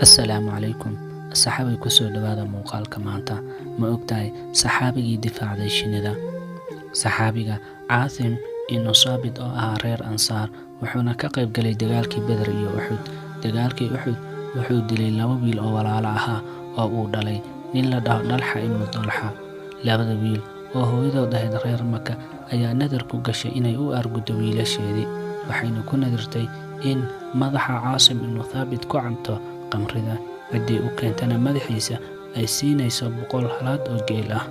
Assalaamu calaykum saxaabay ku soo dhawaada muuqaalka maanta. Ma ogtahay saxaabigii difaacday shinnida? Saxaabiga Caasim ibnu Saabit oo ahaa reer Ansaar wuxuuna ka qayb galay dagaalkii Badr iyo Uxud. Dagaalkii Uxud wuxuu dilay 2 wiil oo walaalo ahaa oo uu dhalay nin la dhaho Dalxa ibnu Dalxa. Labada wiil oo hooyadood ahayd reer Maka ayaa nadar ku gashay inay u arguddo wiilasheedii, waxayna ku nadirtay in madaxa Caasim ibnu Saabit ku cabto qamrida, ciddii u keentana madaxiisa ay siinayso 100 halaad oo geel ah.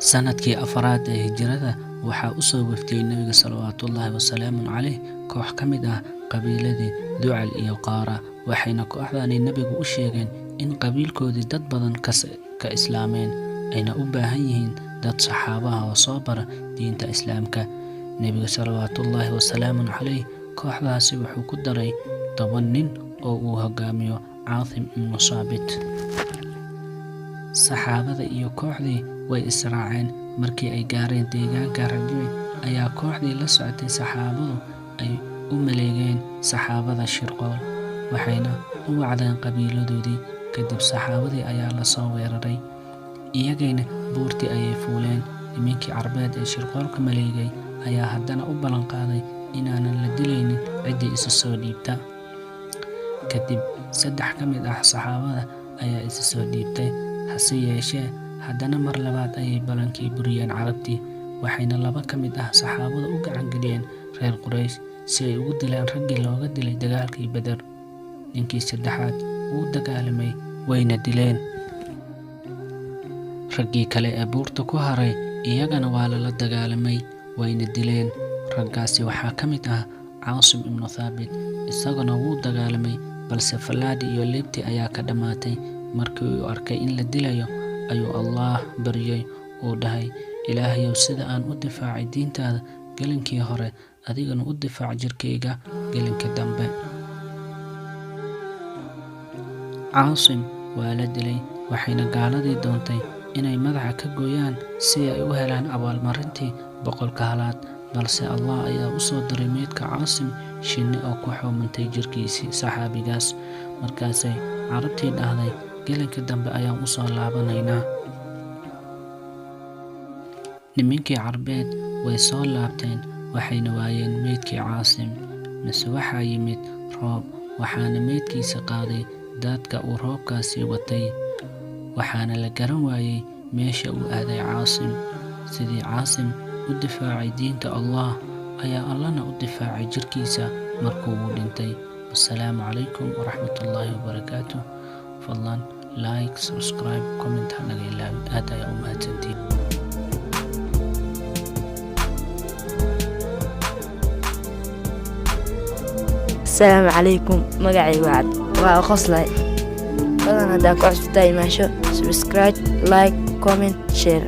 Sanadkii 4aad ee hijrada waxaa u soo waftiyay Nabiga salawaatullaahi wasalaamu calayh koox ka mid ah qabiiladii Ducal iyo Qaara, waxayna kooxdani Nabigu u sheegeen in qabiilkoodii dad badan ka islaameen ayna u baahan yihiin dad saxaabaha oo soo bara diinta Islaamka. Nabiga salawaatullaahi wasalaamu calayh kooxdaasi wuxuu ku daray 10 nin oo uu hogaamiyo Caasim ibnu Saabit. Saxaabada iyo kooxdii way israaceen. Markii ay gaareen deegaanka Rajiic ayaa kooxdii la socotay saxaabadu ay u maleegeen saxaabada shirqool, waxayna u wacdeen qabiiladoodii. Kadib saxaabadii ayaa la soo weeraray, iyagayna buurtii ayay fuuleen. Nimankii Carbeed ee shirqoolka maleegay ayaa haddana u ballan qaaday inaanan la dilaynin ciddii isu soo dhiibta. Kadib 3 ka mid ah saxaabada ayaa isu soo dhiibtay, hase yeeshee haddana mar labaad ayay ballankii buriyeen Carabtii, waxayna 2 ka mid ah saxaabada u gacan geliyeen reer Quraysh si ay ugu dilaan raggii looga dilay dagaalkii Badr. Ninkii 3aad wuu dagaalamay, wayna dileen. Raggii kale ee buurta ku haray iyagana waa lala dagaalamay, wayna dileen. Raggaasi waxaa ka mid ah Caasim ibnu Saabit, isaguna wuu dagaalamay, balse fallaadhi iyo leebti ayaa ka dhammaatay. Markii uu arkay in la dilayo ayuu Allah baryay, uu dhahay, Ilaahayow, sida aan u difaacay diintaada gelinkii hore, adigana u difaac jirkayga gelinka dambe. Caasim waa la dilay, waxayna gaaladii doontay inay madaxa ka gooyaan si ay u helaan abaalmarintii 100 halaad, balse Allah ayaa u soo diray meydka Caasim shinni oo ku xoomantay jirkiisii saxaabigaas. Markaasay Carabtii dhahday, gelinka dambe ayaan u soo laabanaynaa. Nimankii Carbeed way soo laabteen, waxayna waayeen meydkii Caasim. Mise waxaa yimid roob, waxaana meydkiisa qaaday daadka uu roobkaasi watay, waxaana la garan waayey meesha uu aaday Caasim. Sidii Caasim u difaacay diinta Allah ayaa Allahna u difaacay jirkiisa markuu uu dhintay. Assalaamu calaykum waraxmatullaahi wabarakaatuh. Fadlan like, subscribe, comment hanaga ilaawin. Aad ayaa u mahadsantihiin. السلام عليكم. مقعي وعد وأخصلي فضلا هداك عصبتاي ماشو. سبسكرايب، لايك، كومنت، شير.